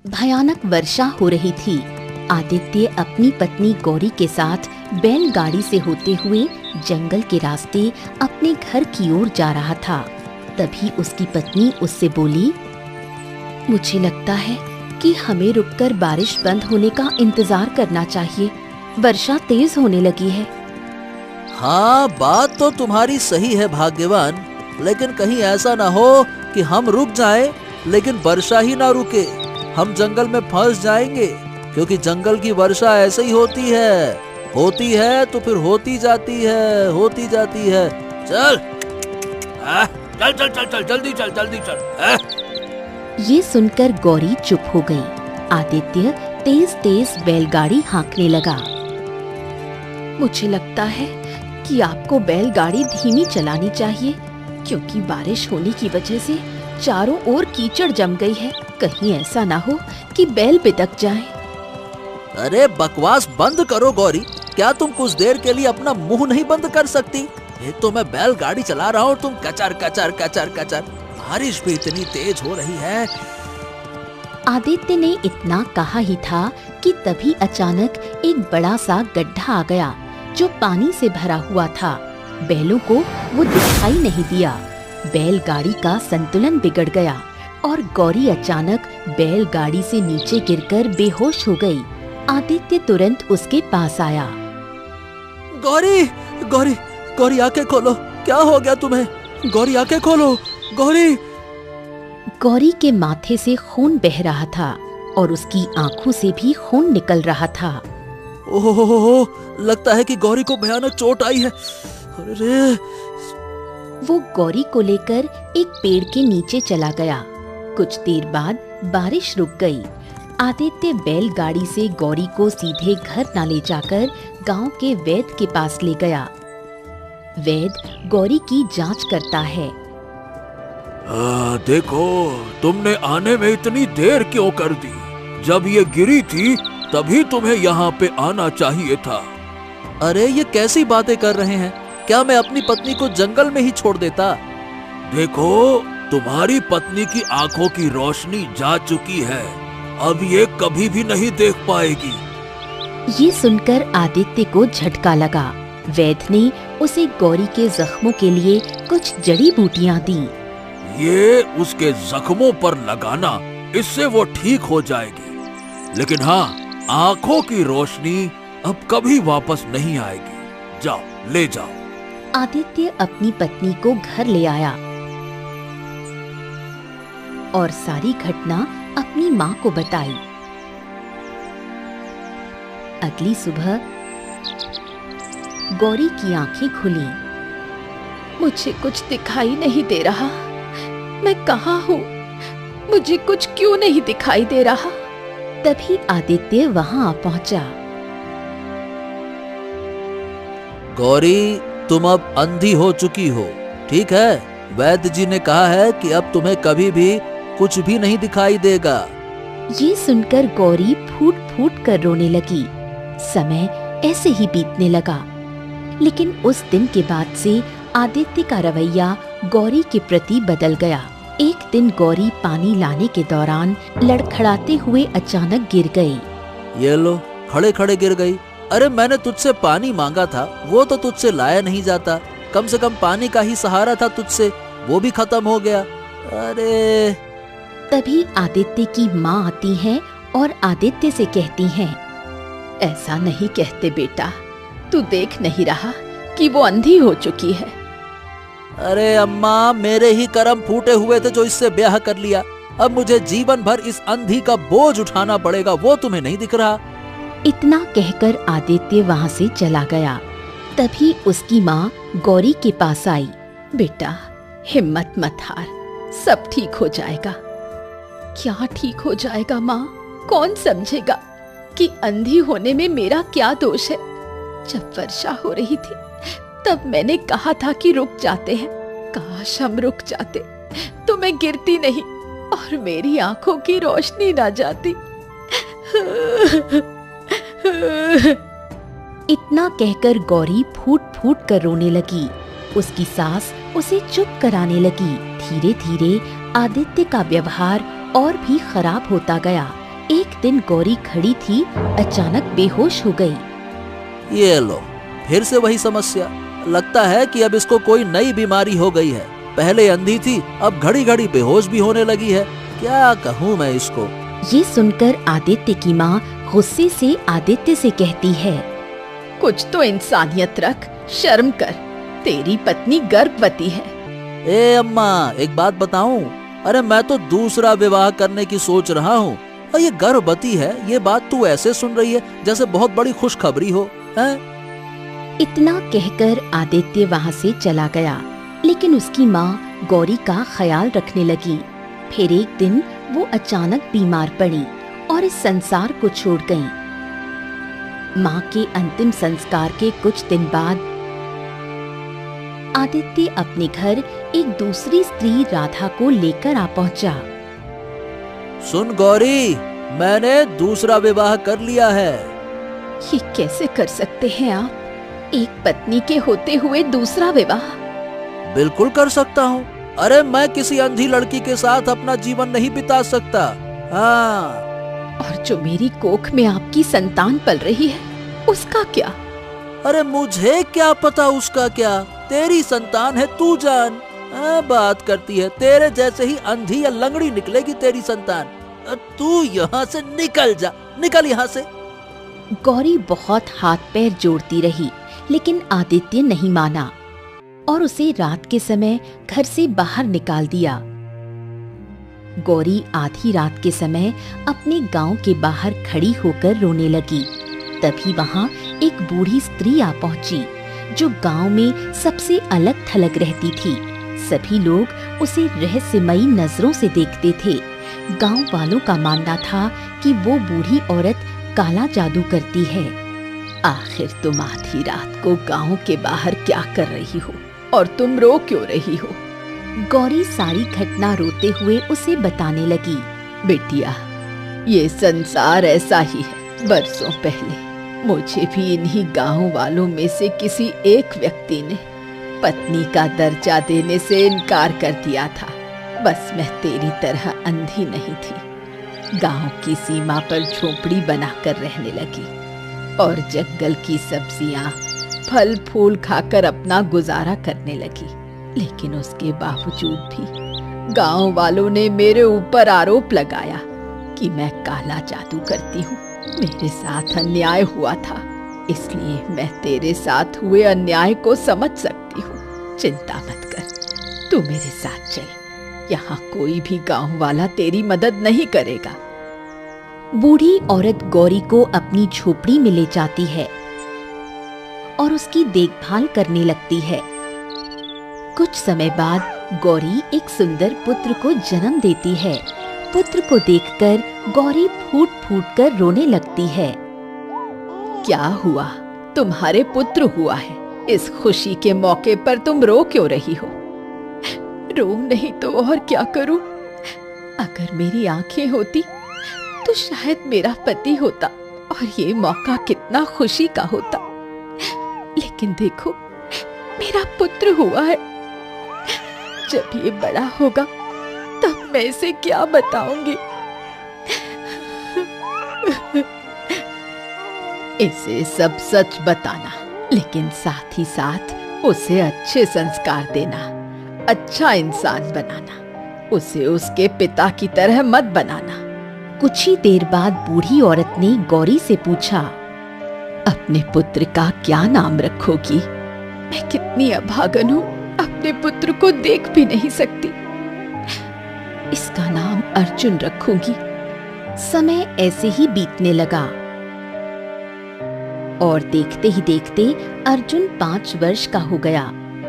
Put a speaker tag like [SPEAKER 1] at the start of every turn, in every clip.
[SPEAKER 1] भयानक वर्षा हो रही थी। आदित्य अपनी पत्नी गौरी के साथ बैलगाड़ी से होते हुए जंगल के रास्ते अपने घर की ओर जा रहा था। तभी उसकी पत्नी उससे बोली, मुझे लगता है कि हमें रुककर बारिश बंद होने का इंतजार करना चाहिए। वर्षा तेज होने लगी है।
[SPEAKER 2] हाँ, बात तो तुम्हारी सही है भाग्यवान, लेकिन कहीं ऐसा ना हो कि हम रुक जाएं, लेकिन वर्षा ही ना रुके। हम जंगल में फंस जाएंगे, क्योंकि जंगल की वर्षा ऐसे ही होती है तो फिर होती जाती है। चल चल चल चल चल जल्दी चल।
[SPEAKER 1] ये सुनकर गौरी चुप हो गई। आदित्य तेज तेज बैलगाड़ी हाँकने लगा। मुझे लगता है कि आपको बैलगाड़ी धीमी चलानी चाहिए, क्योंकि बारिश होने की वजह से चारों ओर कीचड़ जम गई है। कहीं ऐसा ना हो कि बैल बिदक जाए।
[SPEAKER 2] अरे बकवास बंद करो गौरी, क्या तुम कुछ देर के लिए अपना मुंह नहीं बंद कर सकती? एक तो मैं बैलगाड़ी चला रहा हूँ, तुम कचर कचर कचर कचर। बारिश भी इतनी तेज हो रही है।
[SPEAKER 1] आदित्य ने इतना कहा ही था कि तभी अचानक एक बड़ा सा गड्ढा आ गया जो पानी से भरा हुआ था। बैलों को वो दिखाई नहीं दिया। बैलगाड़ी का संतुलन बिगड़ गया और गौरी अचानक बैलगाड़ी से नीचे गिरकर बेहोश हो गई। आदित्य तुरंत उसके पास आया।
[SPEAKER 2] गौरी गौरी गौरी आंखें खोलो, क्या हो गया तुम्हें? गौरी आंखें खोलो, गौरी।
[SPEAKER 1] गौरी के माथे से खून बह रहा था और उसकी आंखों से भी खून निकल रहा था।
[SPEAKER 2] ओहो, लगता है कि गौरी को भयानक चोट आई है। अरे!
[SPEAKER 1] वो गौरी को लेकर एक पेड़ के नीचे चला गया। कुछ देर बाद बारिश रुक गई। आदित्य बैलगाड़ी से गौरी को सीधे घर न ले जाकर गांव के वैद्य के पास ले गया। वैद्य गौरी की जांच करता है।
[SPEAKER 2] देखो, तुमने आने में इतनी देर क्यों कर दी? जब ये गिरी थी तभी तुम्हें यहाँ पे आना चाहिए था। अरे ये कैसी बातें कर रहे हैं? क्या मैं अपनी पत्नी को जंगल में ही छोड़ देता? देखो, तुम्हारी पत्नी की आंखों की रोशनी जा चुकी है, अब ये कभी भी नहीं देख पाएगी।
[SPEAKER 1] ये सुनकर आदित्य को झटका लगा। वैद्य ने उसे गौरी के जख्मों के लिए कुछ जड़ी बूटियां दी।
[SPEAKER 2] ये उसके जख्मों पर लगाना, इससे वो ठीक हो जाएगी। लेकिन हाँ, आंखों की रोशनी अब कभी वापस नहीं आएगी। जाओ, ले जाओ।
[SPEAKER 1] आदित्य अपनी पत्नी को घर ले आया और सारी घटना अपनी माँ को बताई। अगली सुबह गौरी की आंखें खुली। मुझे कुछ दिखाई नहीं दे रहा। मैं कहाँ हूँ? मुझे कुछ क्यों नहीं दिखाई दे रहा? तभी आदित्य वहाँ आ पहुँचा।
[SPEAKER 2] गौरी, तुम अब अंधी हो चुकी हो, ठीक है? वैद्य जी ने कहा है कि अब तुम्हें कभी भी कुछ भी नहीं दिखाई देगा।
[SPEAKER 1] ये सुनकर गौरी फूट फूट कर रोने लगी। समय ऐसे ही बीतने लगा, लेकिन उस दिन के बाद से आदित्य का रवैया गौरी के प्रति बदल गया। एक दिन गौरी पानी लाने के दौरान लड़खड़ाते हुए अचानक गिर गई।
[SPEAKER 2] ये लो, खड़े खड़े गिर गई। अरे मैंने तुझसे पानी मांगा था, वो तो तुझसे लाया नहीं जाता। कम से कम पानी का ही सहारा था तुझसे, वो भी खत्म हो गया। अरे!
[SPEAKER 1] तभी आदित्य की माँ आती है और आदित्य से कहती हैं, ऐसा नहीं कहते बेटा, तू देख नहीं रहा कि वो अंधी हो चुकी है।
[SPEAKER 2] अरे अम्मा, मेरे ही कर्म फूटे हुए थे जो इससे ब्याह कर लिया। अब मुझे जीवन भर इस अंधी का बोझ उठाना पड़ेगा, वो तुम्हें नहीं दिख रहा?
[SPEAKER 1] इतना कहकर आदित्य वहाँ से चला गया। तभी उसकी माँ गौरी के पास आई। बेटा, हिम्मत मत हार, सब ठीक हो जाएगा। क्या ठीक हो जाएगा माँ? कौन समझेगा कि अंधी होने में मेरा क्या दोष है? जब वर्षा हो रही थी तब मैंने कहा था कि रुक जाते हैं। काश हम रुक जाते तो मैं गिरती नहीं और मेरी आंखों की रोशनी ना जाती। इतना कहकर गौरी फूट फूट कर रोने लगी। उसकी सास उसे चुप कराने लगी। धीरे धीरे आदित्य का व्यवहार और भी खराब होता गया। एक दिन गौरी खड़ी थी, अचानक बेहोश हो गई।
[SPEAKER 2] ये लो, फिर से वही समस्या। लगता है कि अब इसको कोई नई बीमारी हो गई है। पहले अंधी थी, अब घड़ी घड़ी बेहोश भी होने लगी है। क्या कहूँ मैं इसको।
[SPEAKER 1] ये सुनकर आदित्य की माँ गुस्से से आदित्य से कहती है, कुछ तो इंसानियत रख, शर्म कर, तेरी पत्नी गर्भवती है।
[SPEAKER 2] ए अम्मा, एक बात बताऊं? अरे मैं तो दूसरा विवाह करने की सोच रहा हूँ और ये गर्भवती है, ये बात तू ऐसे सुन रही है जैसे बहुत बड़ी खुशखबरी हो, हैं?
[SPEAKER 1] इतना कहकर आदित्य वहाँ से चला गया, लेकिन उसकी माँ गौरी का ख्याल रखने लगी। फिर एक दिन वो अचानक बीमार पड़ी और इस संसार को छोड़ गईं। माँ के अंतिम संस्कार के कुछ दिन बाद आदित्य अपने घर एक दूसरी स्त्री राधा को लेकर आ पहुंचा।
[SPEAKER 2] सुन गौरी, मैंने दूसरा विवाह कर लिया है।
[SPEAKER 1] ये कैसे कर सकते हैं आप? एक पत्नी के होते हुए दूसरा विवाह?
[SPEAKER 2] बिल्कुल कर सकता हूँ। अरे मैं किसी अंधी लड़की के साथ अपना जीवन नहीं बिता सकता। हाँ।
[SPEAKER 1] और जो मेरी कोख में आपकी संतान पल रही है, उसका क्या?
[SPEAKER 2] अरे मुझे क्या पता उसका क्या, तेरी संतान है, तू जान। बात करती है, तेरे जैसे ही अंधी या लंगड़ी निकलेगी तेरी संतान। तू यहाँ से निकल जा, निकल यहाँ से।
[SPEAKER 1] गौरी बहुत हाथ पैर जोड़ती रही, लेकिन आदित्य नहीं माना और उसे रात के समय घर से बाहर निकाल दिया। गौरी आधी रात के समय अपने गांव के बाहर खड़ी होकर रोने लगी। तभी वहां एक बूढ़ी स्त्री आ पहुंची, जो गांव में सबसे अलग थलग रहती थी। सभी लोग उसे रहस्यमयी नजरों से देखते थे। गांव वालों का मानना था कि वो बूढ़ी औरत काला जादू करती है। आखिर तुम आधी रात को गांव के बाहर क्या कर रही हो और तुम रो क्यों रही हो? गौरी सारी घटना रोते हुए उसे बताने लगी। बेटिया, ये संसार ऐसा ही है। बरसों पहले मुझे भी इन्हीं गांव वालों में से किसी एक व्यक्ति ने पत्नी का दर्जा देने से इनकार कर दिया था। बस मैं तेरी तरह अंधी नहीं थी। गांव की सीमा पर झोपड़ी बनाकर रहने लगी और जंगल की सब्जियां, फल फूल खाकर अपना गुजारा करने लगी। लेकिन उसके बावजूद भी गांव वालों ने मेरे ऊपर आरोप लगाया कि मैं काला जादू करती हूँ। मेरे साथ अन्याय हुआ था, इसलिए मैं तेरे साथ हुए अन्याय को समझ सकती हूँ। चिंता मत कर, तू मेरे साथ चल। यहाँ कोई भी गांव वाला तेरी मदद नहीं करेगा। बूढ़ी औरत गौरी को अपनी झोपड़ी में ले जाती है और उसकी देखभाल करने लगती है। कुछ समय बाद गौरी एक सुंदर पुत्र को जन्म देती है। पुत्र को देखकर गौरी फूट फूट कर रोने लगती है। क्या हुआ? तुम्हारे पुत्र हुआ है। इस खुशी के मौके पर तुम रो क्यों रही हो? रो नहीं तो और क्या करूं? अगर मेरी आंखें होती तो शायद मेरा पति होता और ये मौका कितना खुशी का होता। लेकिन देखो, मेरा पुत्र हुआ है। जब ये बड़ा होगा तब मैं इसे क्या बताऊंगी? इसे सब सच बताना, लेकिन साथ ही साथ उसे अच्छे संस्कार देना, अच्छा इंसान बनाना। उसे उसके पिता की तरह मत बनाना। कुछ ही देर बाद बूढ़ी औरत ने गौरी से पूछा, अपने पुत्र का क्या नाम रखोगी? मैं कितनी अभागन हूँ, अपने पुत्र को देख भी नहीं सकती। इसका नाम अर्जुन रखूंगी। समय ऐसे ही बीतने लगा और देखते ही देखते अर्जुन 5 वर्ष का हो गया।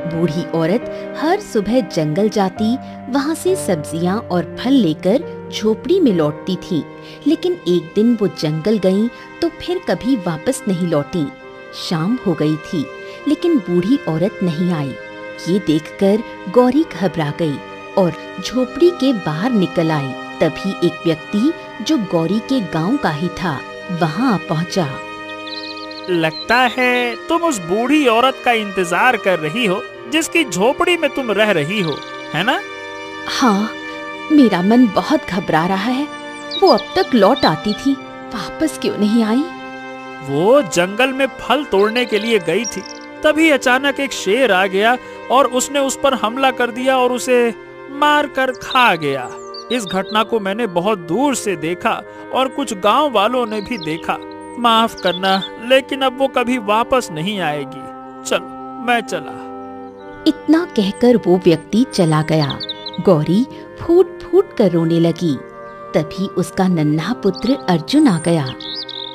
[SPEAKER 1] बूढ़ी औरत हर सुबह जंगल जाती, वहां से सब्जियां और फल लेकर झोपड़ी में लौटती थी। लेकिन एक दिन वो जंगल गईं तो फिर कभी वापस नहीं लौटी। शाम हो गई थी, लेकिन बूढ़ी औरत नहीं आई। ये देखकर गौरी घबरा गई और झोपड़ी के बाहर निकल आई। तभी एक व्यक्ति जो गौरी के गांव का ही था वहां आ पहुंचा।
[SPEAKER 3] लगता है तुम उस बूढ़ी औरत का इंतजार कर रही हो जिसकी झोपड़ी में तुम रह रही हो, है ना?
[SPEAKER 1] हाँ, मेरा मन बहुत घबरा रहा है। वो अब तक लौट आती थी, वापस क्यों नहीं आई?
[SPEAKER 3] वो जंगल में फल तोड़ने के लिए गई थी। तभी अचानक एक शेर आ गया और उसने उस पर हमला कर दिया और उसे मार कर खा गया। इस घटना को मैंने बहुत दूर से देखा और कुछ गांव वालों ने भी देखा। माफ करना, लेकिन अब वो कभी वापस नहीं आएगी। चलो, मैं चला।
[SPEAKER 1] इतना कहकर वो व्यक्ति चला गया। गौरी फूट फूट कर रोने लगी। तभी उसका नन्हा पुत्र अर्जुन आ गया।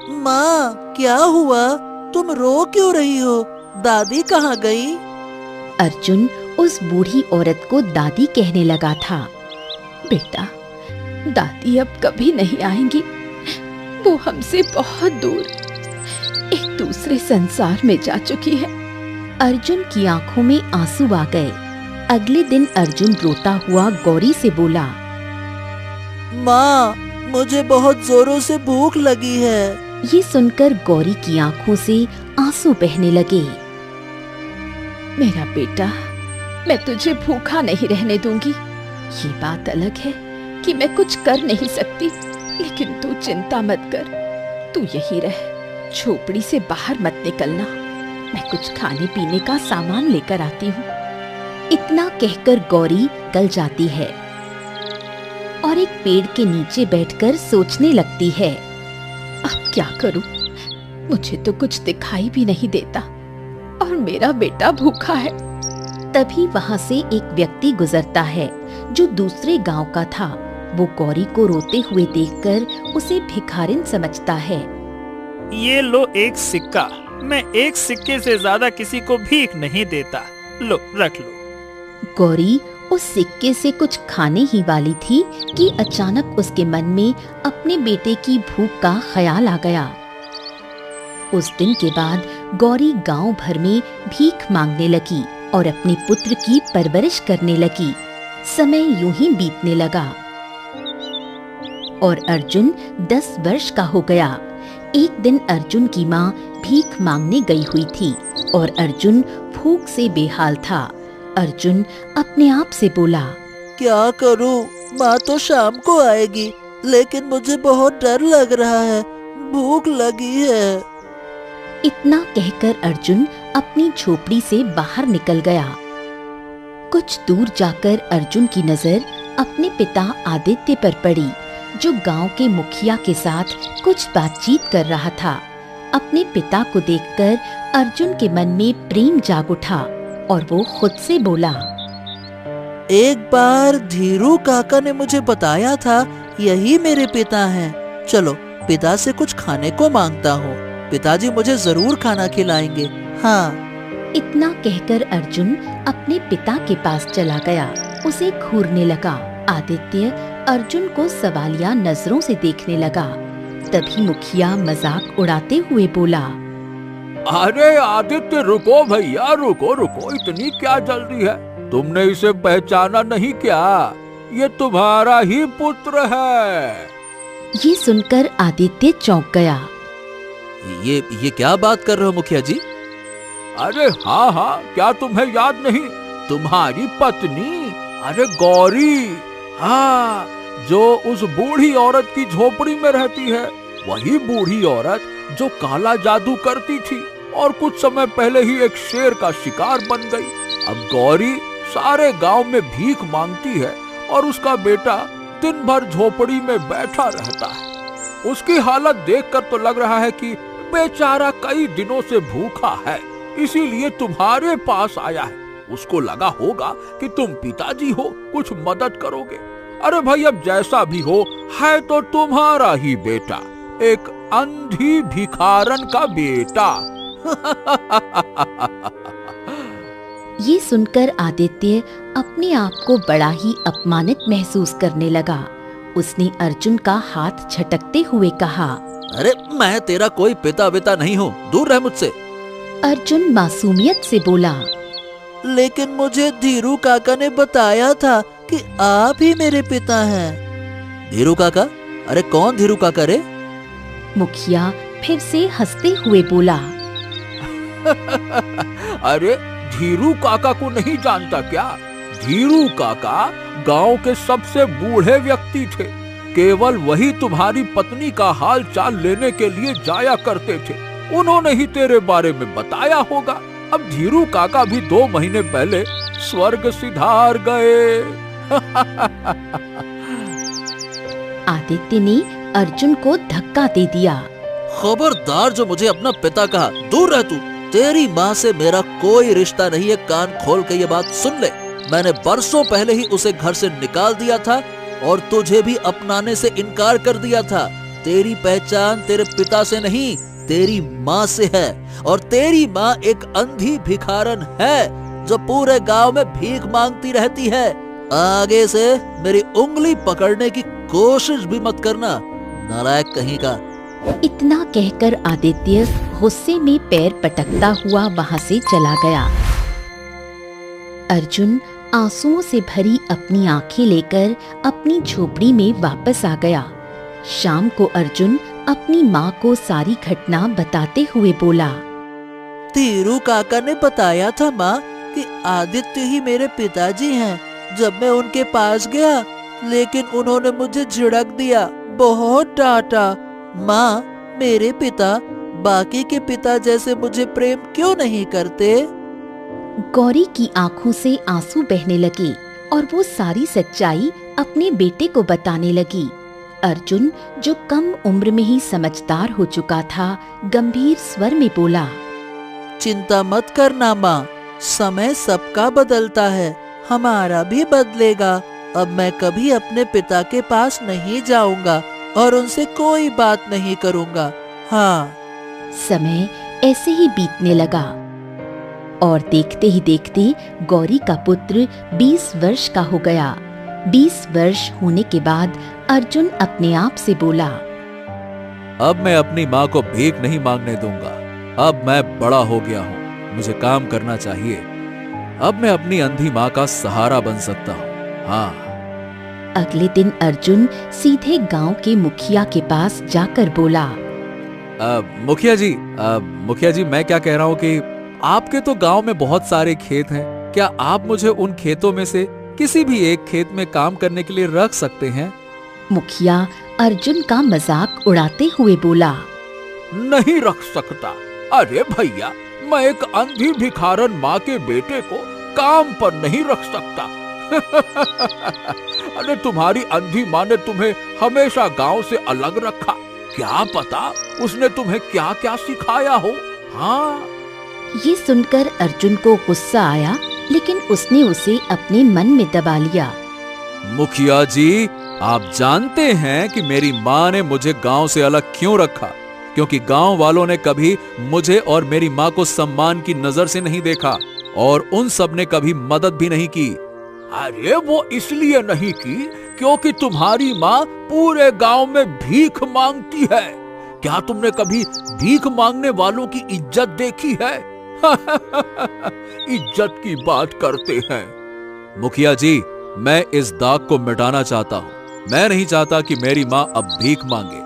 [SPEAKER 2] माँ, क्या हुआ? तुम रो क्यों रही हो? दादी कहाँ गई?
[SPEAKER 1] अर्जुन उस बूढ़ी औरत को दादी कहने लगा था। बेटा, दादी अब कभी नहीं आएंगी। वो हमसे बहुत दूर एक दूसरे संसार में जा चुकी है। अर्जुन की आंखों में आंसू आ गए। अगले दिन अर्जुन रोता हुआ गौरी से बोला,
[SPEAKER 2] माँ, मुझे बहुत जोरों से भूख लगी है।
[SPEAKER 1] ये सुनकर गौरी की आंखों से आंसू बहने लगे। मेरा बेटा, मैं तुझे भूखा नहीं रहने दूंगी। ये बात अलग है कि मैं कुछ कर नहीं सकती, लेकिन तू चिंता मत कर। तू यहीं रह, झोपड़ी से बाहर मत निकलना। मैं कुछ खाने पीने का सामान लेकर आती हूँ। इतना कहकर गौरी निकल जाती है और एक पेड़ के नीचे बैठकर सोचने लगती है, अब क्या करूं? मुझे तो कुछ दिखाई भी नहीं देता और मेरा बेटा भूखा है। तभी वहां से एक व्यक्ति गुजरता है जो दूसरे गांव का था। वो गौरी को रोते हुए देखकर उसे भिखारिन समझता है।
[SPEAKER 3] ये लो एक सिक्का। मैं एक सिक्के से ज्यादा किसी को भीख नहीं देता। लो, रख लो।
[SPEAKER 1] गौरी उस सिक्के से कुछ खाने ही वाली थी कि अचानक उसके मन में अपने बेटे की भूख का ख्याल आ गया। उस दिन के बाद गौरी गांव भर में भीख मांगने लगी और अपने पुत्र की परवरिश करने लगी। समय यूं ही बीतने लगा और अर्जुन 10 वर्ष का हो गया। एक दिन अर्जुन की माँ भीख मांगने गई हुई थी और अर्जुन भूख से बेहाल था। अर्जुन अपने आप से बोला,
[SPEAKER 2] क्या करूं? माँ तो शाम को आएगी, लेकिन मुझे बहुत डर लग रहा है। भूख लगी है।
[SPEAKER 1] इतना कहकर अर्जुन अपनी झोपड़ी से बाहर निकल गया। कुछ दूर जाकर अर्जुन की नजर अपने पिता आदित्य पर पड़ी, जो गांव के मुखिया के साथ कुछ बातचीत कर रहा था। अपने पिता को देखकर अर्जुन के मन में प्रेम जाग उठा और वो खुद से बोला,
[SPEAKER 2] एक बार धीरू काका ने मुझे बताया था यही मेरे पिता हैं। चलो, पिता से कुछ खाने को मांगता हूँ। पिताजी मुझे जरूर खाना खिलाएंगे। हाँ।
[SPEAKER 1] इतना कहकर अर्जुन अपने पिता के पास चला गया। उसे घूरने लगा। आदित्य अर्जुन को सवालिया नजरों से देखने लगा। तभी मुखिया मजाक उड़ाते हुए बोला,
[SPEAKER 4] अरे आदित्य, रुको भैया, रुको रुको, इतनी क्या जल्दी है? तुमने इसे पहचाना नहीं क्या? ये तुम्हारा ही पुत्र है।
[SPEAKER 1] ये सुनकर आदित्य चौंक गया।
[SPEAKER 2] ये क्या बात कर रहे हो मुखिया जी?
[SPEAKER 4] अरे हाँ हाँ, क्या तुम्हें याद नहीं? तुम्हारी पत्नी, अरे गौरी। हाँ, जो उस बूढ़ी औरत की झोपड़ी में रहती है, वही बूढ़ी औरत जो काला जादू करती थी और कुछ समय पहले ही एक शेर का शिकार बन गई। अब गौरी सारे गांव में भीख मांगती है और उसका बेटा दिन भर झोपड़ी में बैठा रहता है। उसकी हालत देखकर तो लग रहा है कि बेचारा कई दिनों से भूखा है, इसीलिए तुम्हारे पास आया है। उसको लगा होगा कि तुम पिताजी हो, कुछ मदद करोगे। अरे भाई, अब जैसा भी हो, है तो तुम्हारा ही बेटा, एक अंधी भिखारन का बेटा।
[SPEAKER 1] ये सुनकर आदित्य अपने आप को बड़ा ही अपमानित महसूस करने लगा। उसने अर्जुन का हाथ झटकते हुए कहा,
[SPEAKER 2] अरे मैं तेरा कोई पिता विता नहीं हूँ, दूर रह मुझसे।
[SPEAKER 1] अर्जुन मासूमियत से बोला,
[SPEAKER 2] लेकिन मुझे धीरू काका ने बताया था कि आप ही मेरे पिता हैं। धीरू काका? अरे कौन धीरू काका रे?
[SPEAKER 1] मुखिया फिर से हंसते हुए बोला,
[SPEAKER 4] अरे धीरू काका को नहीं जानता क्या? धीरू काका गांव के सबसे बूढ़े व्यक्ति थे। केवल वही तुम्हारी पत्नी का हाल चाल लेने के लिए जाया करते थे। उन्होंने ही तेरे बारे में बताया होगा। अब धीरू काका भी 2 महीने पहले स्वर्ग सिधार गए।
[SPEAKER 1] आदित्य ने अर्जुन को धक्का दे दिया।
[SPEAKER 2] खबरदार जो मुझे अपना पिता कहा, दूर रह तू। तेरी माँ से मेरा कोई रिश्ता नहीं है। कान खोल के ये बात सुन ले। मैंने बरसों पहले ही उसे घर से निकाल दिया था और तुझे भी अपनाने से इनकार कर दिया था। तेरी पहचान तेरे पिता से नहीं, तेरी माँ से है। और तेरी माँ एक अंधी भिखारन है जो पूरे गांव में भीख मांगती रहती है। आगे से मेरी उंगली पकड़ने की कोशिश भी मत करना, नालायक कहीं का।
[SPEAKER 1] इतना कहकर आदित्य गुस्से में पैर पटकता हुआ वहां से चला गया। अर्जुन आंसुओं से भरी अपनी आंखें लेकर अपनी झोपड़ी में वापस आ गया। शाम को अर्जुन अपनी माँ को सारी घटना बताते हुए बोला।
[SPEAKER 2] धीरू काका ने बताया था माँ कि आदित्य ही मेरे पिताजी हैं। जब मैं उनके पास गया लेकिन उन्होंने मुझे झिड़क दिया, बहुत डांटा। माँ, मेरे पिता बाकी के पिता जैसे मुझे प्रेम क्यों नहीं करते?
[SPEAKER 1] गौरी की आंखों से आंसू बहने लगे और वो सारी सच्चाई अपने बेटे को बताने लगी। अर्जुन, जो कम उम्र में ही समझदार हो चुका था, गंभीर स्वर में बोला।
[SPEAKER 2] चिंता मत करना माँ, समय सबका बदलता है, हमारा भी बदलेगा। अब मैं कभी अपने पिता के पास नहीं जाऊंगा और उनसे कोई बात नहीं करूंगा। हाँ।
[SPEAKER 1] समय ऐसे ही बीतने लगा और देखते ही देखते गौरी का पुत्र 20 वर्ष का हो गया। 20 वर्ष होने के बाद अर्जुन अपने आप से बोला,
[SPEAKER 4] अब मैं अपनी माँ को भीख नहीं मांगने दूंगा। अब मैं बड़ा हो गया हूँ, मुझे काम करना चाहिए। अब मैं अपनी अंधी माँ का सहारा बन सकता हूँ। हाँ।
[SPEAKER 1] अगले दिन अर्जुन सीधे गांव के मुखिया के पास जाकर बोला,
[SPEAKER 4] मुखिया जी, मैं क्या कह रहा हूँ कि आपके तो गांव में बहुत सारे खेत हैं। क्या आप मुझे उन खेतों में से किसी भी एक खेत में काम करने के लिए रख सकते हैं?
[SPEAKER 1] मुखिया अर्जुन का मजाक उड़ाते हुए बोला,
[SPEAKER 4] नहीं रख सकता। अरे भैया, मैं एक अंधी भिखारन माँ के बेटे को काम पर नहीं रख सकता। अरे तुम्हारी अंधी माँ ने तुम्हें हमेशा गांव से अलग रखा। क्या पता उसने तुम्हें क्या क्या सिखाया हो। हाँ।
[SPEAKER 1] ये सुनकर अर्जुन को गुस्सा आया, लेकिन उसने उसे अपने मन में दबा लिया।
[SPEAKER 4] मुखिया जी, आप जानते हैं कि मेरी माँ ने मुझे गांव से अलग क्यों रखा? क्योंकि गांव वालों ने कभी मुझे और मेरी माँ को सम्मान की नजर से नहीं देखा और उन सब ने कभी मदद भी नहीं की। अरे वो इसलिए नहीं की क्योंकि तुम्हारी माँ पूरे गांव में भीख मांगती है। क्या तुमने कभी भीख मांगने वालों की इज्जत देखी है? इज्जत की बात करते हैं। मुखिया जी, मैं इस दाग को मिटाना चाहता हूँ। मैं नहीं चाहता कि मेरी माँ अब भीख मांगे।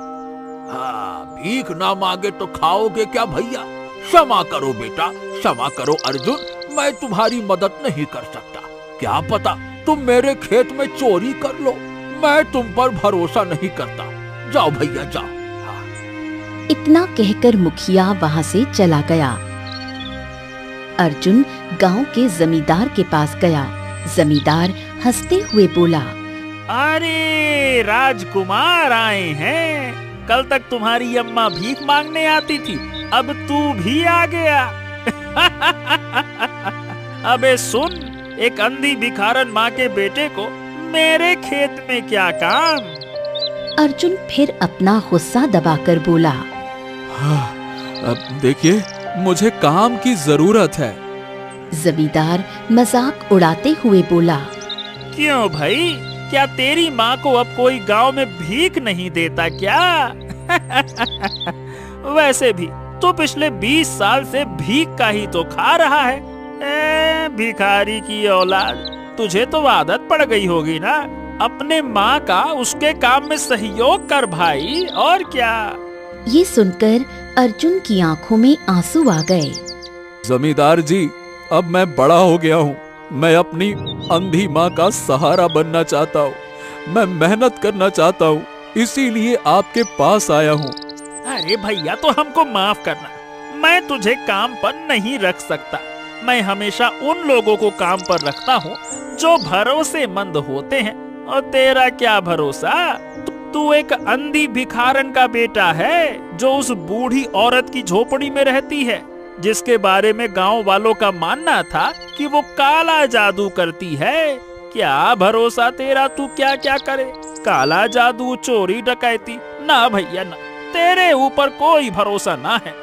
[SPEAKER 4] हाँ, भीख ना मांगे तो खाओगे क्या भैया? क्षमा करो बेटा, क्षमा करो अर्जुन, मैं तुम्हारी मदद नहीं कर सकता। क्या पता तुम मेरे खेत में चोरी कर लो। मैं तुम पर भरोसा नहीं करता। जाओ भैया जाओ।
[SPEAKER 1] इतना कहकर मुखिया वहां से चला गया। अर्जुन गांव के जमींदार के पास गया। जमींदार हंसते हुए बोला,
[SPEAKER 3] अरे राजकुमार आए हैं। कल तक तुम्हारी अम्मा भीख मांगने आती थी, अब तू भी आ गया। अबे सुन, एक अंधी भिखारन माँ के बेटे को मेरे खेत में क्या काम?
[SPEAKER 1] अर्जुन फिर अपना गुस्सा दबाकर बोला,
[SPEAKER 4] अब देखिए, मुझे काम की जरूरत है।
[SPEAKER 1] जमींदार मजाक उड़ाते हुए बोला,
[SPEAKER 3] क्यों भाई, क्या तेरी माँ को अब कोई गांव में भीख नहीं देता क्या? वैसे भी तो पिछले 20 साल से भीख का ही तो खा रहा है। भिखारी की औलाद, तुझे तो आदत पड़ गई होगी ना। अपने माँ का उसके काम में सहयोग कर भाई, और क्या।
[SPEAKER 1] ये सुनकर अर्जुन की आंखों में आंसू आ गए।
[SPEAKER 4] जमींदार जी, अब मैं बड़ा हो गया हूँ। मैं अपनी अंधी माँ का सहारा बनना चाहता हूँ। मैं मेहनत करना चाहता हूँ इसीलिए आपके पास आया हूँ।
[SPEAKER 3] अरे भैया, तो हमको माफ करना, मैं तुझे काम पर नहीं रख सकता। मैं हमेशा उन लोगों को काम पर रखता हूँ जो भरोसेमंद होते हैं। और तेरा क्या भरोसा, तू एक अंधी भिखारन का बेटा है जो उस बूढ़ी औरत की झोपड़ी में रहती है, जिसके बारे में गांव वालों का मानना था कि वो काला जादू करती है। क्या भरोसा तेरा, तू क्या क्या करे, काला जादू, चोरी डकैती? ना भैया ना, तेरे ऊपर कोई भरोसा ना है।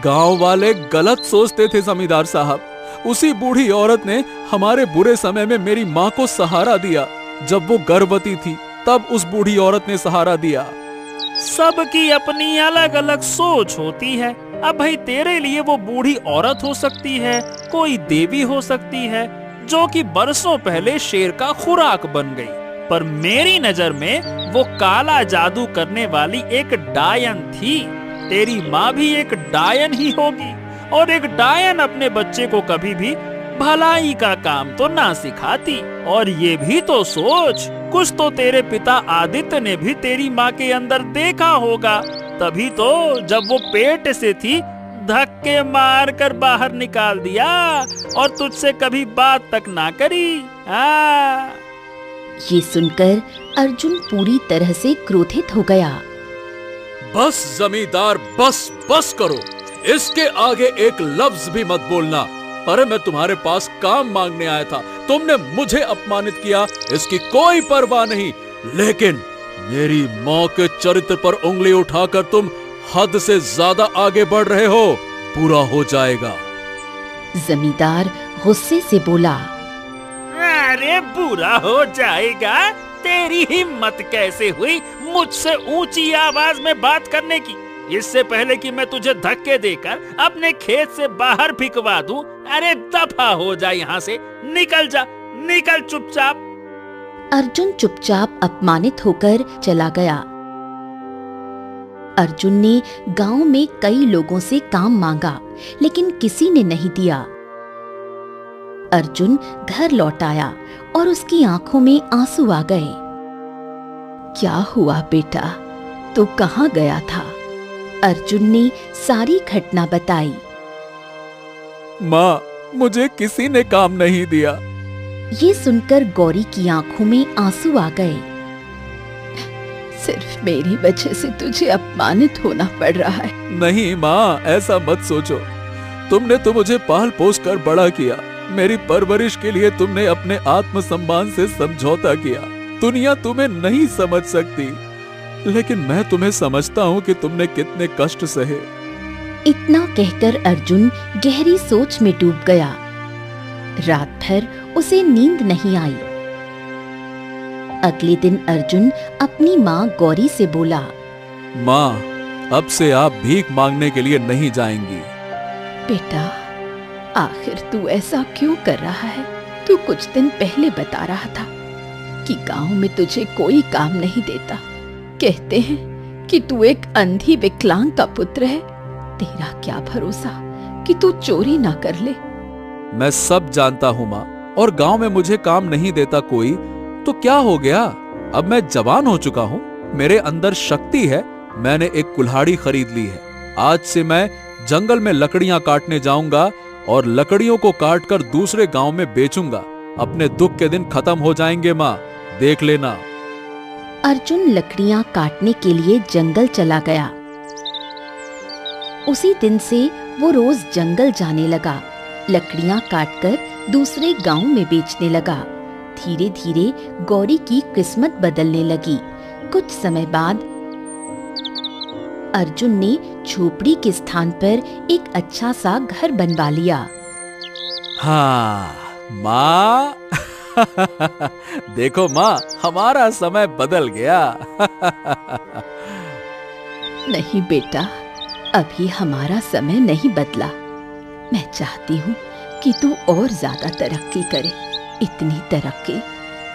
[SPEAKER 4] गांव वाले गलत सोचते थे जमींदार साहब। उसी बूढ़ी औरत ने हमारे बुरे समय में मेरी माँ को सहारा दिया। जब वो गर्भवती थी तब उस बूढ़ी औरत ने सहारा दिया।
[SPEAKER 3] सबकी अपनी अलग अलग सोच होती है। अब भाई, तेरे लिए वो बूढ़ी औरत हो सकती है, कोई देवी हो सकती है जो कि बरसों पहले शेर का खुराक बन गई, पर मेरी नजर में वो काला जादू करने वाली एक डायन थी। तेरी माँ भी एक डायन ही होगी, और एक डायन अपने बच्चे को कभी भी भलाई का काम तो ना सिखाती। और ये भी तो सोच, कुछ तो तेरे पिता आदित्य ने भी तेरी माँ के अंदर देखा होगा, तभी तो जब वो पेट से थी धक्के मार कर बाहर निकाल दिया और तुझसे कभी बात तक ना करी।
[SPEAKER 1] ये सुनकर अर्जुन पूरी तरह से क्रोधित हो गया।
[SPEAKER 4] बस जमींदार, बस बस करो, इसके आगे एक लफ्ज भी मत बोलना। अरे मैं तुम्हारे पास काम मांगने आया था, तुमने मुझे अपमानित किया, इसकी कोई परवाह नहीं, लेकिन मेरी माँ के चरित्र पर उंगली उठाकर तुम हद से ज्यादा आगे बढ़ रहे हो। पूरा हो जाएगा।
[SPEAKER 1] जमींदार गुस्से से बोला,
[SPEAKER 3] अरे बुरा हो जाएगा? तेरी हिम्मत कैसे हुई मुझसे ऊंची आवाज में बात करने की? इससे पहले कि मैं तुझे धक्के देकर अपने खेत से बाहर फिकवा दूं, अरे दफा हो जा यहाँ से, निकल जा, निकल चुपचाप।
[SPEAKER 1] अर्जुन चुपचाप अपमानित होकर चला गया। अर्जुन ने गांव में कई लोगों से काम मांगा, लेकिन किसी ने नहीं दिया। अर्जुन घर लौट आया और उसकी आंखों में आंसू आ गए। क्या हुआ बेटा, तू कहाँ गया था? अर्जुन ने सारी घटना बताई।
[SPEAKER 4] माँ, मुझे किसी ने काम नहीं दिया।
[SPEAKER 1] ये सुनकर गौरी की आंखों में आंसू आ गए। सिर्फ मेरी वजह से तुझे अपमानित होना पड़ रहा है।
[SPEAKER 4] नहीं माँ, ऐसा मत सोचो। तुमने तो मुझे पाल पोस कर बड़ा किया। मेरी परवरिश के लिए तुमने अपने आत्मसम्मान से समझौता किया। दुनिया तुम्हें नहीं समझ सकती, लेकिन मैं तुम्हें समझता हूँ कि तुमने कितने कष्ट सहे।
[SPEAKER 1] इतना कहकर अर्जुन गहरी सोच में डूब गया। रात भर उसे नींद नहीं आई। अगले दिन अर्जुन अपनी माँ गौरी से बोला,
[SPEAKER 4] माँ, अब से आप भीख मांगने के लिए नहीं जाएंगी।
[SPEAKER 1] बेटा, आखिर तू ऐसा क्यों कर रहा है? तू कुछ दिन पहले बता रहा था कि गांव में तुझे कोई काम नहीं देता। कहते हैं कि तू एक अंधी विकलांग का पुत्र है। तेरा क्या भरोसा कि तू चोरी ना कर ले।
[SPEAKER 4] मैं सब जानता हूँ माँ, और गांव में मुझे काम नहीं देता कोई तो क्या हो गया? अब मैं जवान हो चुका हूँ, मेरे अंदर शक्ति है। मैंने एक कुल्हाड़ी खरीद ली है। आज से मैं जंगल में लकड़ियां काटने जाऊंगा और लकड़ियों को काटकर दूसरे गांव में बेचूंगा। अपने दुख के दिन खत्म हो जाएंगे माँ, देख लेना।
[SPEAKER 1] अर्जुन लकड़ियां काटने के लिए जंगल चला गया। उसी दिन से वो रोज जंगल जाने लगा, लकड़ियां काटकर दूसरे गांव में बेचने लगा। धीरे धीरे गौरी की किस्मत बदलने लगी। कुछ समय बाद अर्जुन ने झोपड़ी के स्थान पर एक अच्छा सा घर बनवा लिया।
[SPEAKER 4] हाँ माँ, देखो माँ, हमारा समय बदल गया।
[SPEAKER 1] नहीं बेटा, अभी हमारा समय नहीं बदला। मैं चाहती हूँ कि तू और ज्यादा तरक्की करे, इतनी तरक्की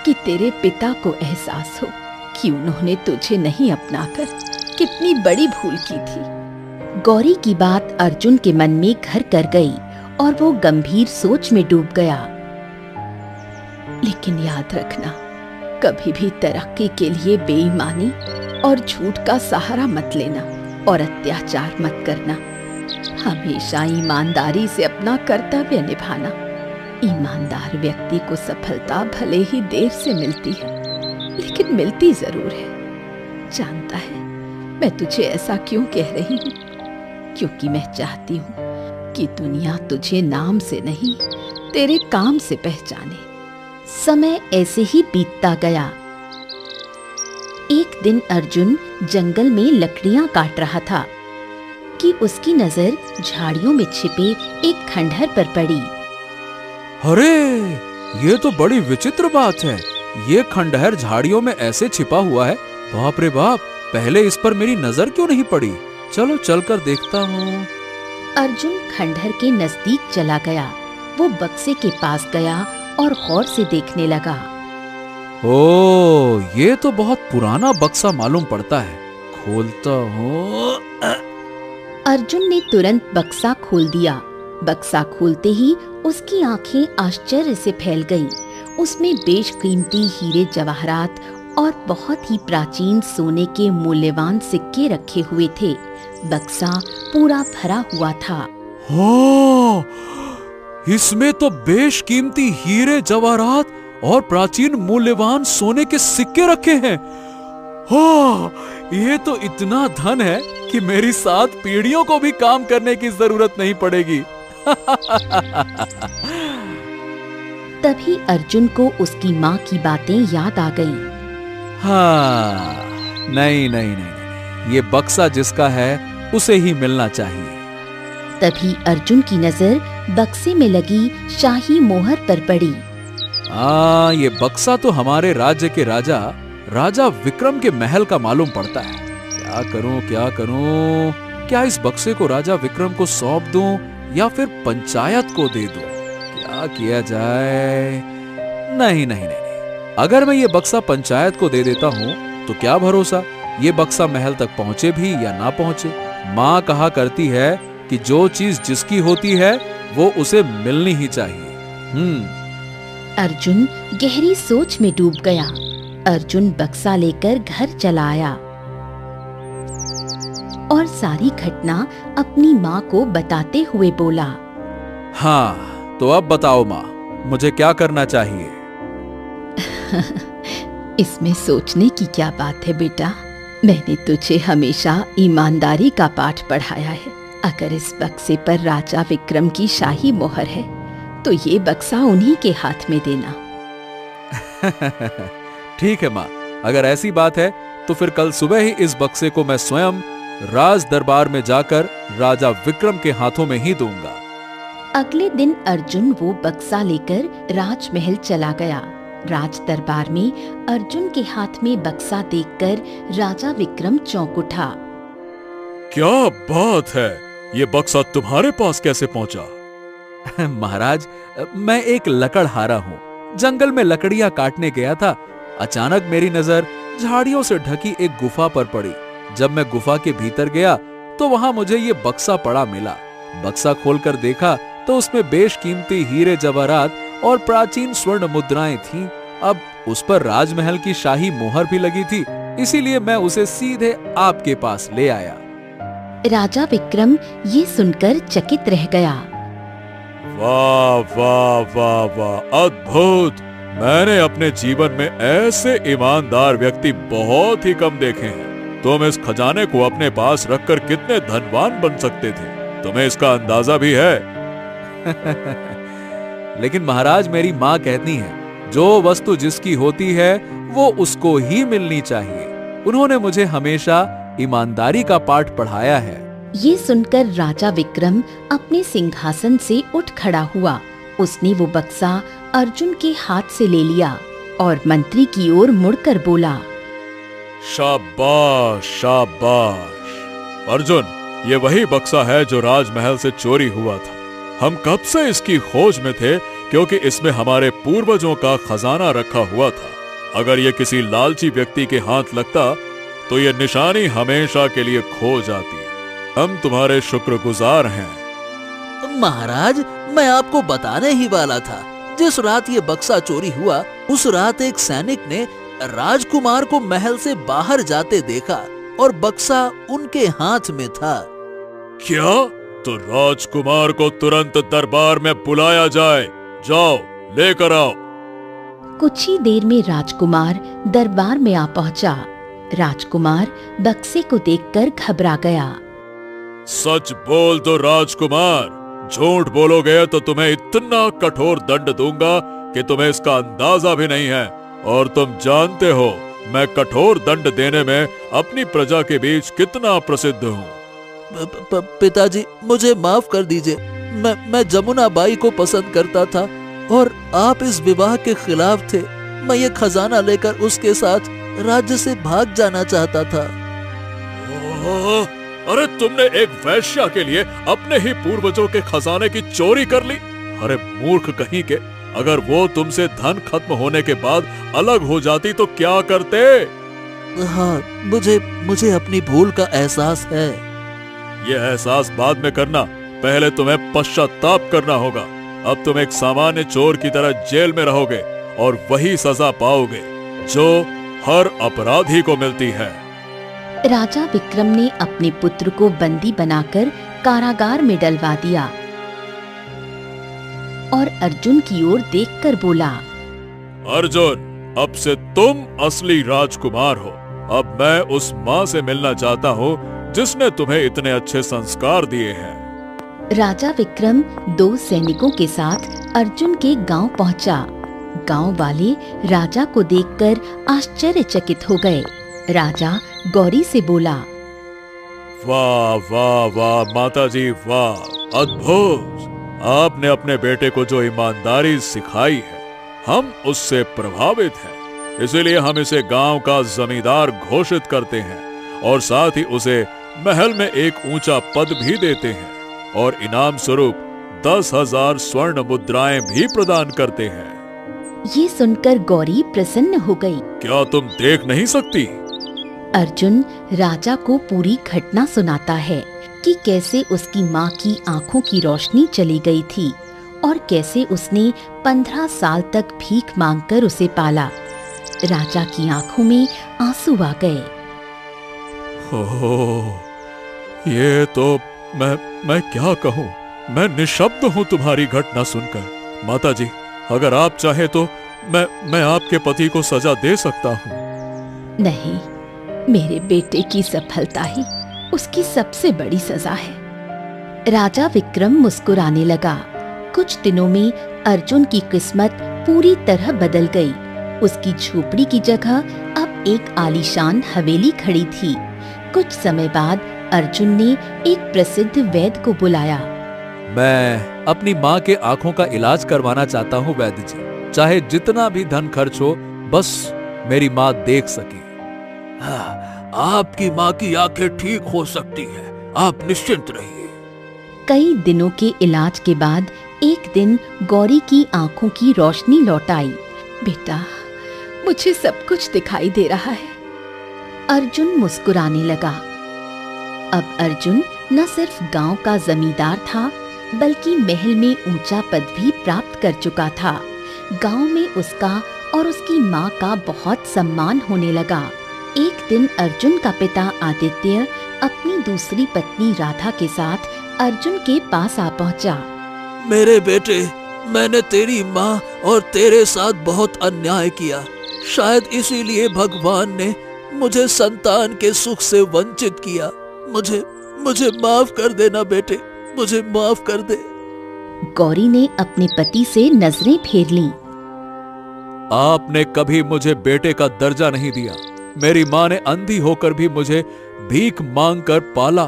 [SPEAKER 1] कि तेरे पिता को एहसास हो कि उन्होंने तुझे नहीं अपनाकर कितनी बड़ी भूल की थी। गौरी की बात अर्जुन के मन में घर कर गई और वो गंभीर सोच में डूब गया। लेकिन याद रखना, कभी भी तरक्की के लिए बेईमानी और झूठ का सहारा मत लेना और अत्याचार मत करना। हमेशा ईमानदारी से अपना कर्तव्य निभाना। ईमानदार व्यक्ति को सफलता भले ही देर से मिलती है, लेकिन मिलती जरूर है। जानता है मैं तुझे ऐसा क्यों कह रही हूँ? क्योंकि मैं चाहती हूँ कि दुनिया तुझे नाम से नहीं, तेरे काम से पहचाने। समय ऐसे ही बीतता गया। एक दिन अर्जुन जंगल में लकड़ियां काट रहा था कि उसकी नजर झाड़ियों में छिपे एक खंडहर पर पड़ी।
[SPEAKER 4] अरे, ये तो बड़ी विचित्र बात है। ये खंडहर झाड़ियों में ऐसे छिपा हुआ है। बाप रे बाप, पहले इस पर मेरी नजर क्यों नहीं पड़ी? चलो चलकर देखता हूँ।
[SPEAKER 1] अर्जुन खंडहर के नजदीक चला गया। वो बक्से के पास गया और गौर से देखने लगा।
[SPEAKER 4] ओ, ये तो बहुत पुराना बक्सा मालूम पड़ता है। खोलता हूँ।
[SPEAKER 1] अर्जुन ने तुरंत बक्सा खोल दिया। बक्सा खोलते ही उसकी आंखें आश्चर्य से फैल गईं। उसमें बेशकीमती हीरे जवाहरात और बहुत ही प्राचीन सोने के मूल्यवान सिक्के रखे हुए थे। बक्सा पूरा भरा हुआ था।
[SPEAKER 4] हाँ, इसमें तो बेशकीमती हीरे जवाहरात और प्राचीन मूल्यवान सोने के सिक्के रखे हैं। हाँ, ये तो इतना धन है कि मेरी 7 पीढ़ियों को भी काम करने की जरूरत नहीं पड़ेगी।
[SPEAKER 1] तभी अर्जुन को उसकी माँ की बातें याद आ गईं।
[SPEAKER 4] हाँ, नहीं नहीं नहीं नहीं, ये बक्सा जिसका है उसे ही मिलना चाहिए।
[SPEAKER 1] तभी अर्जुन की नजर बक्से में लगी शाही मोहर पर पड़ी।
[SPEAKER 4] ये बक्सा तो हमारे राज्य के राजा विक्रम के महल का मालूम पड़ता है। क्या करूं क्या करूं? क्या इस बक्से को राजा विक्रम को सौंप दूं या फिर पंचायत को दे दूं? क्या किया जाए? नहीं नहीं नहीं, अगर मैं ये बक्सा पंचायत को दे देता हूं तो क्या भरोसा ये बक्सा महल तक पहुंचे भी या ना पहुंचे। माँ कहा करती है कि जो चीज जिसकी होती है वो उसे मिलनी ही चाहिए।
[SPEAKER 1] अर्जुन गहरी सोच में डूब गया। अर्जुन बक्सा लेकर घर चला आया और सारी घटना अपनी माँ को बताते हुए बोला।
[SPEAKER 4] हाँ, तो अब बताओ माँ, मुझे क्या करना चाहिए?
[SPEAKER 1] इसमें सोचने की क्या बात है बेटा? मैंने तुझे हमेशा ईमानदारी का पाठ पढ़ाया है। अगर इस बक्से पर राजा विक्रम की शाही मोहर है तो ये बक्सा उन्हीं के हाथ में देना।
[SPEAKER 4] ठीक है माँ, अगर ऐसी बात है तो फिर कल सुबह ही इस बक्से को मैं स्वयं राज दरबार में जाकर राजा विक्रम के हाथों में ही दूंगा।
[SPEAKER 1] अगले दिन अर्जुन वो बक्सा लेकर राजमहल चला गया। राज दरबार में अर्जुन के हाथ में बक्सा देखकर राजा विक्रम चौंक उठा।
[SPEAKER 4] क्या बात है, ये बक्सा तुम्हारे पास कैसे पहुंचा? महाराज, मैं एक लकड़हारा हूँ। जंगल में लकड़ियां काटने गया था। अचानक मेरी नजर झाड़ियों से ढकी एक गुफा पर पड़ी। जब मैं गुफा के भीतर गया तो वहां मुझे ये बक्सा पड़ा मिला। बक्सा खोलकर देखा तो उसमें बेशकीमती हीरे जवाहरात और प्राचीन स्वर्ण मुद्राएं थीं। अब उस पर राजमहल की शाही मोहर भी लगी थी, इसीलिए मैं उसे सीधे आपके पास ले आया।
[SPEAKER 1] राजा विक्रम ये सुनकर चकित रह गया।
[SPEAKER 4] वाह वाह वाह वाह, अद्भुत! मैंने अपने जीवन में ऐसे ईमानदार व्यक्ति बहुत ही कम देखे हैं। तुम इस खजाने को अपने पास रखकर कितने धनवान बन सकते थे, तुम्हें इसका अंदाजा भी है? लेकिन महाराज, मेरी माँ कहती है जो वस्तु जिसकी होती है वो उसको ही मिलनी चाहिए। उन्होंने मुझे हमेशा ईमानदारी का पाठ पढ़ाया है।
[SPEAKER 1] ये सुनकर राजा विक्रम अपने सिंहासन से उठ खड़ा हुआ। उसने वो बक्सा अर्जुन के हाथ से ले लिया और मंत्री की ओर मुड़कर बोला।
[SPEAKER 4] शाबाश शाबाश अर्जुन, ये वही बक्सा है जो राजमहल से चोरी हुआ था। हम कब से इसकी खोज में थे, क्योंकि इसमें हमारे पूर्वजों का खजाना रखा हुआ था। अगर ये किसी लालची व्यक्ति के हाथ लगता तो ये निशानी हमेशा के लिए खो जाती। हम तुम्हारे शुक्रगुजार हैं।
[SPEAKER 2] महाराज, मैं आपको बताने ही वाला था। जिस रात ये बक्सा चोरी हुआ उस रात एक सैनिक ने राजकुमार को महल से बाहर जाते देखा और बक्सा उनके हाथ में था।
[SPEAKER 5] क्या? तो राजकुमार को तुरंत दरबार में बुलाया जाए। जाओ लेकर आओ।
[SPEAKER 1] कुछ ही देर में राजकुमार दरबार में आ पहुंचा। राजकुमार बक्से को देखकर घबरा गया।
[SPEAKER 5] सच बोल दो राजकुमार, झूठ बोलोगे तो तुम्हें इतना कठोर दंड दूंगा कि तुम्हें इसका अंदाजा भी नहीं है। और तुम जानते हो मैं कठोर दंड देने में अपनी प्रजा के बीच कितना प्रसिद्ध हूँ।
[SPEAKER 2] पिताजी, मुझे माफ कर दीजिए। मैं जमुना बाई को पसंद करता था और आप इस विवाह के खिलाफ थे। मैं ये खजाना लेकर उसके साथ राज्य से भाग जाना चाहता था।
[SPEAKER 5] अरे तुमने एक वैश्या के लिए अपने ही पूर्वजों के खजाने की चोरी कर ली। अरे मूर्ख कहीं के, अगर वो तुमसे धन खत्म होने के बाद अलग हो जाती तो क्या करते?
[SPEAKER 2] हाँ, मुझे अपनी भूल का एहसास है।
[SPEAKER 5] ये एहसास बाद में करना, पहले तुम्हें पश्चाताप करना होगा। अब तुम एक सामान्य चोर की तरह जेल में रहोगे और वही सजा पाओगे जो हर अपराधी को मिलती है।
[SPEAKER 1] राजा विक्रम ने अपने पुत्र को बंदी बनाकर कारागार में डलवा दिया और अर्जुन की ओर देखकर बोला,
[SPEAKER 5] अर्जुन, अब से तुम असली राजकुमार हो। अब मैं उस माँ से मिलना चाहता हूँ जिसने तुम्हें इतने अच्छे संस्कार दिए हैं।
[SPEAKER 1] राजा विक्रम 2 सैनिकों के साथ अर्जुन के गांव पहुंचा। गांव वाले राजा को देखकर आश्चर्यचकित हो गए। राजा गौरी से बोला,
[SPEAKER 5] वाह वाह वाह माताजी, वाह, अद्भुत। आपने अपने बेटे को जो ईमानदारी सिखाई है, हम उससे प्रभावित हैं। इसीलिए हम इसे गांव का जमींदार घोषित करते हैं और साथ ही उसे महल में एक ऊंचा पद भी देते हैं और इनाम स्वरूप 10,000 स्वर्ण मुद्राएं भी प्रदान करते हैं।
[SPEAKER 1] ये सुनकर गौरी प्रसन्न हो गई।
[SPEAKER 5] क्या तुम देख नहीं सकती?
[SPEAKER 1] अर्जुन राजा को पूरी घटना सुनाता है कि कैसे उसकी माँ की आंखों की रोशनी चली गई थी और कैसे उसने 15 साल तक भीख मांगकर उसे पाला। राजा की आंखों में आंसू आ गए।
[SPEAKER 5] ओह, ये तो मैं क्या कहूँ, मैं निशब्द हूँ तुम्हारी घटना सुनकर। माताजी, अगर आप चाहे तो मैं आपके पति को सजा दे सकता हूँ।
[SPEAKER 1] नहीं, मेरे बेटे की सफलता ही उसकी सबसे बड़ी सजा है। राजा विक्रम मुस्कुराने लगा। कुछ दिनों में अर्जुन की किस्मत पूरी तरह बदल गई। उसकी झोपड़ी की जगह अब एक आलीशान हवेली खड़ी थी। कुछ समय बाद अर्जुन ने एक प्रसिद्ध वैद्य को बुलाया।
[SPEAKER 2] मैं अपनी माँ के आंखों का इलाज करवाना चाहता हूँ वैद्य जी। चाहे जितना भी धन खर्च हो, बस मेरी माँ देख सके।
[SPEAKER 4] हाँ, आपकी माँ की आंखें ठीक हो सकती हैं। आप निश्चिंत रहिए।
[SPEAKER 1] कई दिनों के इलाज के बाद एक दिन गौरी की आंखों की रोशनी लौट आई। बेटा, मुझे सब कुछ दिखाई दे रहा है। अर्जुन मुस्कुराने लगा। अब अर्जुन न सिर्फ गांव का जमींदार था, बल्कि महल में ऊंचा पद भी प्राप्त कर चुका था। गांव में उसका और उसकी माँ का बहुत सम्मान होने लगा। एक दिन अर्जुन का पिता आदित्य अपनी दूसरी पत्नी राधा के साथ अर्जुन के पास आ पहुंचा।
[SPEAKER 2] मेरे बेटे, मैंने तेरी माँ और तेरे साथ बहुत अन्याय किया। शायद इसीलिए भगवान ने मुझे संतान के सुख से वंचित किया। मुझे माफ कर देना बेटे, मुझे माफ कर दे।
[SPEAKER 1] गौरी ने अपने पति से नजरें फेर लीं।
[SPEAKER 2] आपने कभी मुझे बेटे का दर्जा नहीं दिया। मेरी माँ ने अंधी होकर भी मुझे भीख मांग कर पाला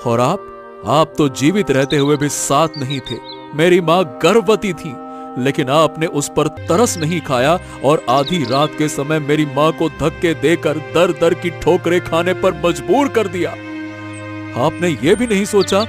[SPEAKER 2] और आप तो जीवित रहते हुए भी साथ नहीं थे। मेरी माँ गर्भवती थी, लेकिन आपने उस पर तरस नहीं खाया और आधी रात के समय मेरी माँ को धक्के देकर दर दर की ठोकरें खाने पर मजबूर कर दिया। आपने ये भी नहीं सोचा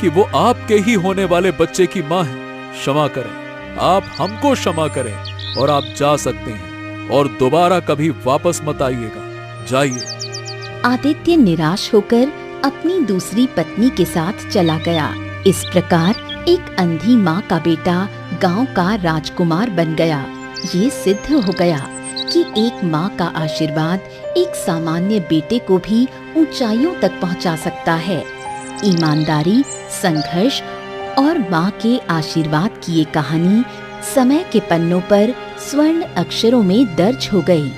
[SPEAKER 2] कि वो आपके ही होने वाले बच्चे की माँ है। क्षमा करें, आप हमको क्षमा करें और आप जा सकते हैं और दोबारा कभी वापस मत आइएगा। जाइए।
[SPEAKER 1] आदित्य निराश होकर अपनी दूसरी पत्नी के साथ चला गया। इस प्रकार एक अंधी माँ का बेटा गांव का राजकुमार बन गया। ये सिद्ध हो गया कि एक माँ का आशीर्वाद एक सामान्य बेटे को भी ऊंचाइयों तक पहुंचा सकता है। ईमानदारी, संघर्ष और माँ के आशीर्वाद की ये कहानी समय के पन्नों पर स्वर्ण अक्षरों में दर्ज हो गई।